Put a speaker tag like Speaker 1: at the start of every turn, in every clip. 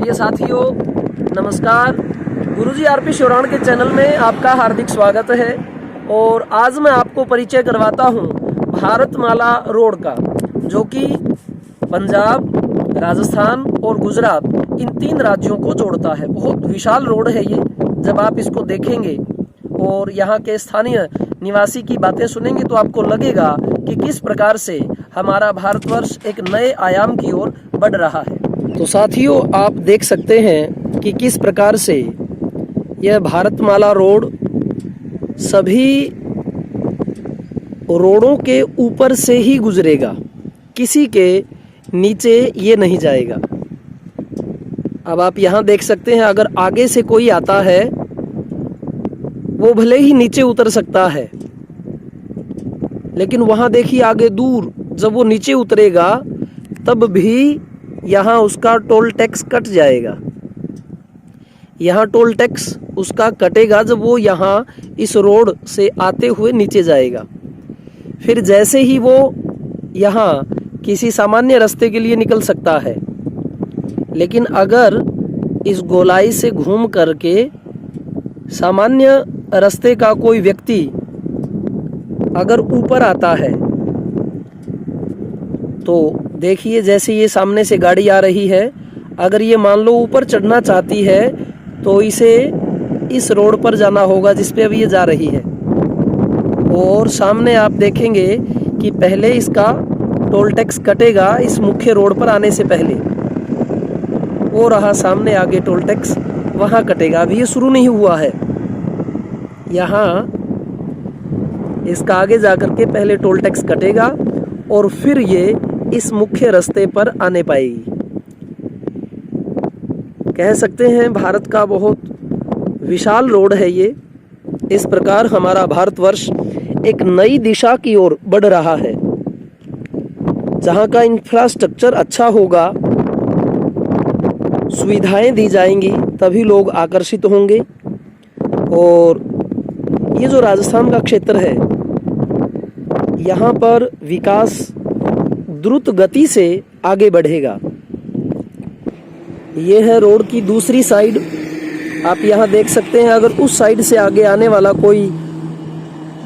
Speaker 1: प्रिय साथियों नमस्कार। गुरुजी आरपी शिवराण के चैनल में आपका हार्दिक स्वागत है। और आज मैं आपको परिचय करवाता हूं भारतमाला रोड का, जो कि पंजाब, राजस्थान और गुजरात इन 3 राज्यों को जोड़ता है। बहुत विशाल रोड है ये। जब आप इसको देखेंगे और यहाँ के स्थानीय निवासी की बातें सुनेंगे तो आपको लगेगा कि किस प्रकार से हमारा भारतवर्ष एक नए आयाम की ओर बढ़ रहा है। तो साथियों, आप देख सकते हैं कि किस प्रकार से यह भारतमाला रोड सभी रोडों के ऊपर से ही गुजरेगा, किसी के नीचे ये नहीं जाएगा। अब आप यहाँ देख सकते हैं, अगर आगे से कोई आता है वो भले ही नीचे उतर सकता है, लेकिन वहाँ देखिए आगे दूर जब वो नीचे उतरेगा तब भी यहाँ उसका टोल टैक्स कट जाएगा। यहाँ टोल टैक्स उसका कटेगा जब वो यहाँ इस रोड से आते हुए नीचे जाएगा। फिर जैसे ही वो यहाँ किसी सामान्य रास्ते के लिए निकल सकता है, लेकिन अगर इस गोलाई से घूम करके सामान्य रास्ते का कोई व्यक्ति अगर ऊपर आता है तो देखिए, जैसे ये सामने से गाड़ी आ रही है, अगर ये मान लो ऊपर चढ़ना चाहती है तो इसे इस रोड पर जाना होगा जिस पे अभी ये जा रही है। और सामने आप देखेंगे कि पहले इसका टोल टैक्स कटेगा इस मुख्य रोड पर आने से पहले। वो रहा सामने आगे टोल टैक्स, वहाँ कटेगा। अभी ये शुरू नहीं हुआ है। यहाँ इसका आगे जाकर के पहले टोल टैक्स कटेगा और फिर ये इस मुख्य रास्ते पर आने पाएगी। कह सकते हैं भारत का बहुत विशाल रोड है ये। इस प्रकार हमारा भारतवर्ष एक नई दिशा की ओर बढ़ रहा है। जहाँ का इंफ्रास्ट्रक्चर अच्छा होगा, सुविधाएं दी जाएंगी, तभी लोग आकर्षित होंगे। और ये जो राजस्थान का क्षेत्र है, यहाँ पर विकास द्रुत गति से आगे बढ़ेगा। ये है रोड की दूसरी साइड। आप यहाँ देख सकते हैं, अगर उस साइड से आगे आने वाला कोई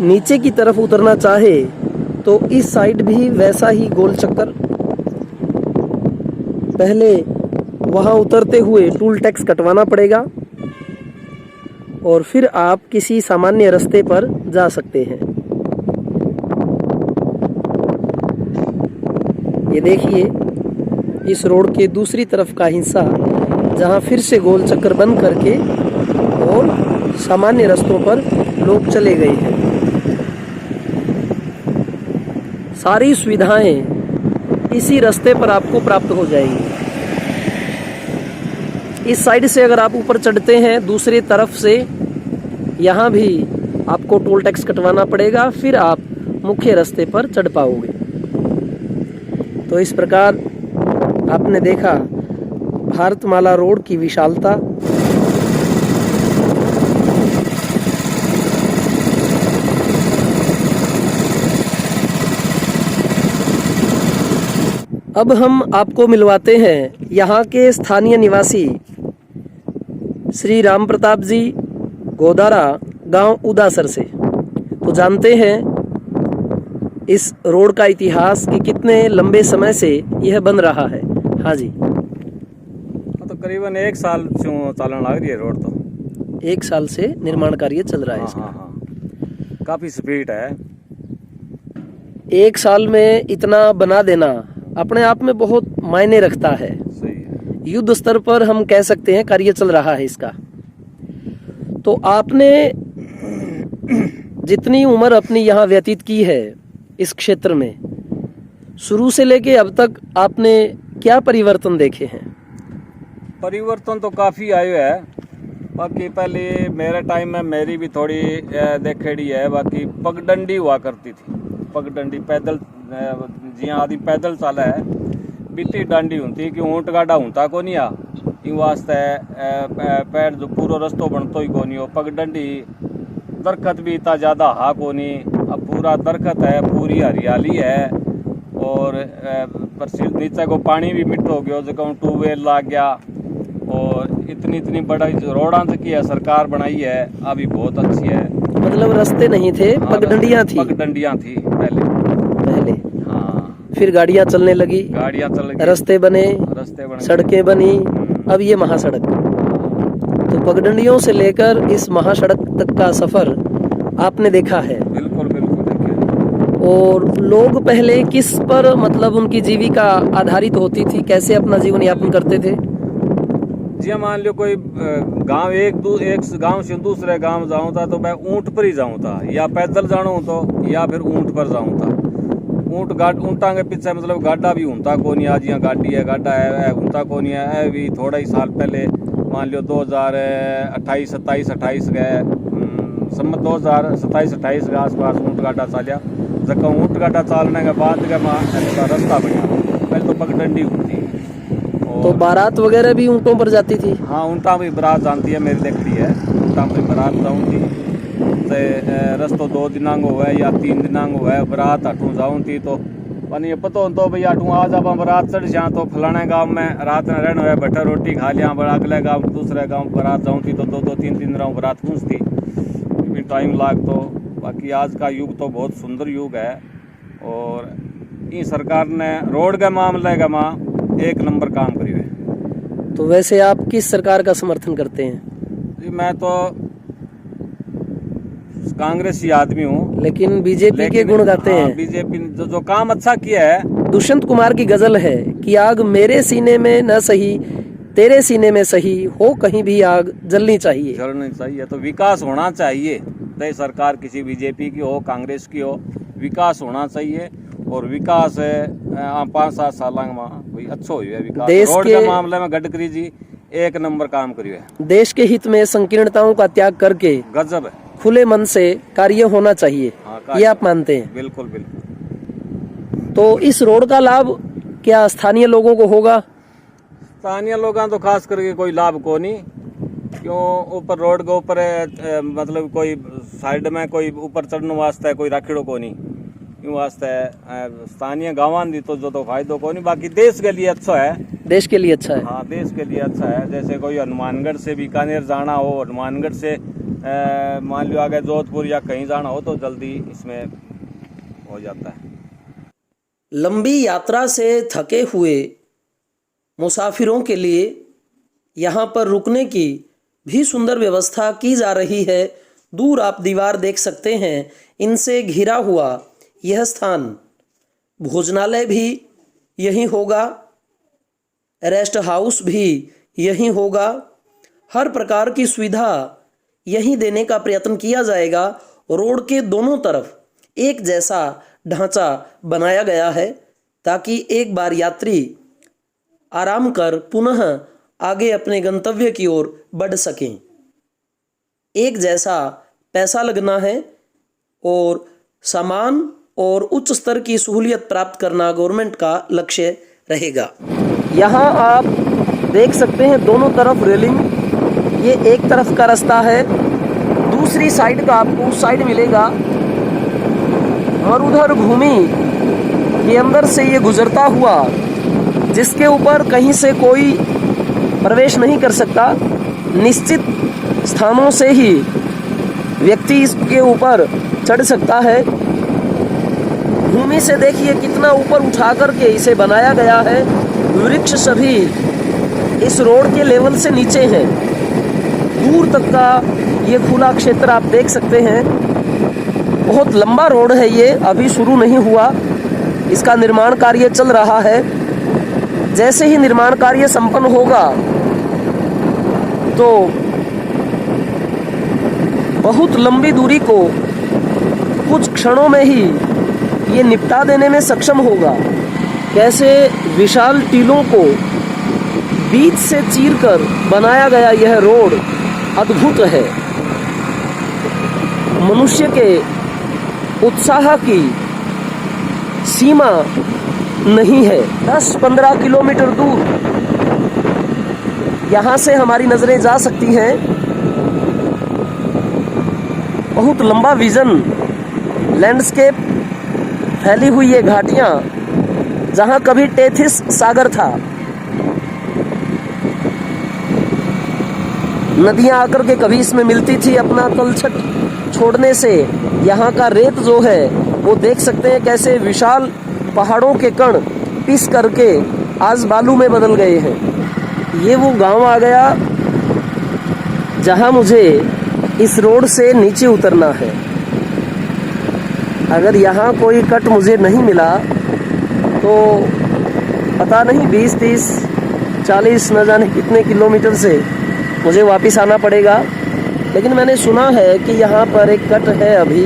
Speaker 1: नीचे की तरफ उतरना चाहे तो इस साइड भी वैसा ही गोल चक्कर। पहले वहाँ उतरते हुए टोल टैक्स कटवाना पड़ेगा और फिर आप किसी सामान्य रास्ते पर जा सकते हैं। ये देखिए, इस रोड के दूसरी तरफ का हिस्सा जहाँ फिर से गोल चक्कर बंद करके और सामान्य रास्तों पर लोग चले गए हैं। सारी सुविधाएं इसी रास्ते पर आपको प्राप्त हो जाएंगी। इस साइड से अगर आप ऊपर चढ़ते हैं दूसरी तरफ से, यहाँ भी आपको टोल टैक्स कटवाना पड़ेगा, फिर आप मुख्य रास्ते पर चढ़ पाओगे। तो इस प्रकार आपने देखा भारतमाला रोड की विशालता। अब हम आपको मिलवाते हैं यहाँ के स्थानीय निवासी श्री राम प्रताप जी, गोदारा गांव उदासर से। तो जानते हैं इस रोड का इतिहास कि कितने लंबे समय से यह बन रहा है। हाँ जी,
Speaker 2: तो करीबन 1 साल चलन लग रही है रोड। तो
Speaker 1: 1 साल से निर्माण कार्य चल रहा है इसका।
Speaker 2: हाँ। काफी स्पीड है।
Speaker 1: 1 साल में इतना बना देना अपने आप में बहुत मायने रखता है।
Speaker 2: सही है।
Speaker 1: युद्ध स्तर पर हम कह सकते हैं कार्य चल रहा है इसका। तो आपने जितनी उम्र अपनी यहाँ व्यतीत की है इस क्षेत्र में, शुरू से लेके अब तक आपने क्या परिवर्तन देखे हैं?
Speaker 2: परिवर्तन तो काफी आए है। बाकी पहले मेरे टाइम में मेरी भी थोड़ी देखेड़ी है। बाकी पगडंडी हुआ करती थी। पगडंडी पैदल, जियां आदमी पैदल चला है, बीती डांडी होती कि ऊँट गाड़ा होता को नहीं आ। इन वास्ते पैर जो पूरा रस्तो बनतो ही को नहीं हो। पगडंडी दरखत भी इतना ज़्यादा हा को नहीं। अब पूरा दरखत है, पूरी हरियाली है। और पर नीचे को पानी भी मिट्टो हो गया, जो ट्यूबवेल लग गया। और इतनी बड़ा रोडां की है सरकार बनाई है, अभी बहुत अच्छी है।
Speaker 1: मतलब रास्ते नहीं थे,
Speaker 2: हाँ,
Speaker 1: पगडंडियां थी
Speaker 2: पगडंडियां थी पहले।
Speaker 1: हाँ, फिर गाड़ियां चलने लगी,
Speaker 2: गाड़ियां चल गई,
Speaker 1: रास्ते बने, सड़कें बनी, अब ये महासड़क। तो पगडंडियों से लेकर इस महासड़क तक का सफर आपने देखा है।
Speaker 2: बिल्कुल देखिए।
Speaker 1: और लोग पहले किस पर मतलब उनकी जीविका आधारित होती थी, कैसे अपना जीवन यापन करते थे?
Speaker 2: जी मान लो कोई गांव एक गांव से दूसरे गांव जाऊं था तो मैं ऊंट पर ही जाऊं था, या पैदल जाऊं तो या फिर ऊंट पर जाऊं था। ऊंटा के पीछे मतलब गाड़ा भी ऊंटा को नहीं, आज यहाँ गाड़ी है, गाड़ा है ऊंटा को नहीं है। भी थोड़ा ही साल पहले मान लो 2028 गए सम्मत 2027-28 के आसपास ऊंट गाड़ा चालिया। जब ऊंट गाड़ा चालने के बाद रास्ता बना, पहले तो पगडंडी होती।
Speaker 1: तो बारात वगैरह भी ऊंटों पर जाती थी?
Speaker 2: हाँ, ऊंटा भी बारात जानती है, मेरी देखती है। ऊंटा भी बारात जाऊँ थी तो रस्तो 2 दिनांग हुआ या 3 दिनांग हुआ बारात हटूँ जाऊँ थी। तो पनी पता हो तो भाई हटूँ आज आप बारात चढ़ जा तो फलाने गांव में रात में रहना हुआ, भट्टा रोटी खा लिया, बड़ा अगले गांव दूसरे गांव बारात जाऊँ थी तो 2-3 दिन रहूँ बारात पहुँचती, भी टाइम लाग। तो बाकी आज का युग तो बहुत सुंदर युग है। और ये सरकार ने रोड के मामले का एक नंबर काम करी है।
Speaker 1: तो वैसे आप किस सरकार का समर्थन करते हैं?
Speaker 2: जी मैं तो कांग्रेसी आदमी हूँ,
Speaker 1: लेकिन बीजेपी के गुण गाते हैं।
Speaker 2: बीजेपी ने जो काम अच्छा किया है।
Speaker 1: दुष्यंत कुमार की गजल है कि आग मेरे सीने में न सही, तेरे सीने में सही हो, कहीं भी आग जलनी चाहिए।
Speaker 2: तो विकास होना चाहिए, चाहे सरकार किसी बीजेपी की हो कांग्रेस की हो, विकास होना चाहिए। और विकास 5-7 साल में अच्छा हो विकास। रोड के मामले में गडकरी जी एक नंबर काम करिए।
Speaker 1: देश के हित में संकीर्णताओं का त्याग करके
Speaker 2: गजब है,
Speaker 1: खुले मन से कार्य होना चाहिए। ये आप मानते हैं?
Speaker 2: बिल्कुल।
Speaker 1: तो इस रोड का लाभ क्या स्थानीय लोगों को होगा?
Speaker 2: स्थानीय लोगों तो खास करके कोई लाभ को नहीं, क्यों ऊपर रोड के ऊपर मतलब कोई साइड में कोई ऊपर चढ़ने वास्ते कोई राखिड़ो को नहीं, यूँ वास्ते स्थानीय गाँव दी तो जो तो फायदो को नहीं। बाकी देश के लिए अच्छा है।
Speaker 1: देश के लिए अच्छा है।
Speaker 2: हाँ, देश के लिए अच्छा है। जैसे कोई हनुमानगढ़ से बीकानेर जाना हो, हनुमानगढ़ से मान लो आगे जोधपुर या कहीं जाना हो तो जल्दी इसमें हो जाता है।
Speaker 1: लंबी यात्रा से थके हुए मुसाफिरों के लिए यहाँ पर रुकने की भी सुंदर व्यवस्था की जा रही है। दूर आप दीवार देख सकते हैं, इनसे घिरा हुआ यह स्थान, भोजनालय भी यहीं होगा, रेस्ट हाउस भी यहीं होगा, हर प्रकार की सुविधा यहीं देने का प्रयत्न किया जाएगा। रोड के दोनों तरफ एक जैसा ढांचा बनाया गया है ताकि एक बार यात्री आराम कर पुनः आगे अपने गंतव्य की ओर बढ़ सकें। एक जैसा पैसा लगना है और सामान और उच्च स्तर की सहूलियत प्राप्त करना गवर्नमेंट का लक्ष्य रहेगा। यहाँ आप देख सकते हैं दोनों तरफ रेलिंग, ये एक तरफ का रास्ता है, दूसरी साइड का आपको उस साइड मिलेगा। मरुधर भूमि के अंदर से ये गुजरता हुआ, जिसके ऊपर कहीं से कोई प्रवेश नहीं कर सकता, निश्चित स्थानों से ही व्यक्ति इसके ऊपर चढ़ सकता है। भूमि से देखिए कितना ऊपर उठा करके इसे बनाया गया है। वृक्ष सभी इस रोड के लेवल से नीचे हैं। दूर तक का ये खुला क्षेत्र आप देख सकते हैं। बहुत लंबा रोड है ये, अभी शुरू नहीं हुआ, इसका निर्माण कार्य चल रहा है। जैसे ही निर्माण कार्य संपन्न होगा तो बहुत लंबी दूरी को कुछ क्षणों में ही ये निपटा देने में सक्षम होगा। कैसे विशाल टीलों को बीच से चीरकर बनाया गया यह रोड अद्भुत है। मनुष्य के उत्साह की सीमा नहीं है। 10-15 किलोमीटर दूर यहाँ से हमारी नजरें जा सकती हैं। बहुत लंबा विजन, लैंडस्केप, फैली हुई ये घाटियाँ जहाँ कभी टेथिस सागर था, नदियां आकर के कभी इसमें मिलती थी। अपना तलछट छोड़ने से यहाँ का रेत जो है वो देख सकते हैं कैसे विशाल पहाड़ों के कण पिस करके आज बालू में बदल गए हैं। ये वो गांव आ गया जहां मुझे इस रोड से नीचे उतरना है। अगर यहाँ कोई कट मुझे नहीं मिला तो पता नहीं 20, 30, 40 न जाने कितने किलोमीटर से मुझे वापस आना पड़ेगा। लेकिन मैंने सुना है कि यहाँ पर एक कट है, अभी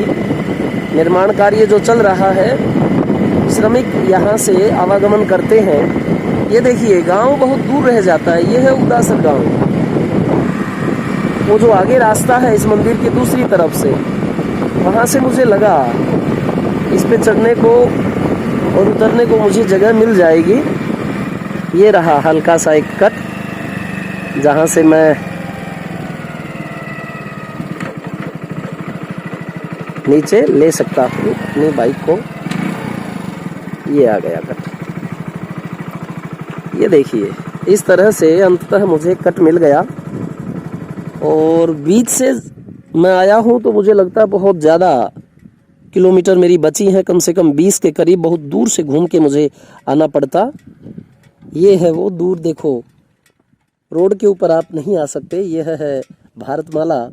Speaker 1: निर्माण कार्य जो चल रहा है, श्रमिक यहाँ से आवागमन करते हैं। ये देखिए गांव बहुत दूर रह जाता है। ये है उदासर गांव। वो जो आगे रास्ता है इस मंदिर की दूसरी तरफ से, वहाँ से मुझे लगा इस पे चढ़ने को और उतरने को मुझे जगह मिल जाएगी। ये रहा हल्का सा एक कट जहाँ से मैं नीचे ले सकता हूँ अपनी बाइक को। ये आ गया कट। ये देखिए इस तरह से अंततः मुझे कट मिल गया। और बीच से मैं आया हूँ तो मुझे लगता है बहुत ज़्यादा किलोमीटर मेरी बची हैं, कम से कम 20 के करीब। बहुत दूर से घूम के मुझे आना पड़ता। ये है वो दूर, देखो रोड के ऊपर आप नहीं आ सकते। यह है भारतमाला।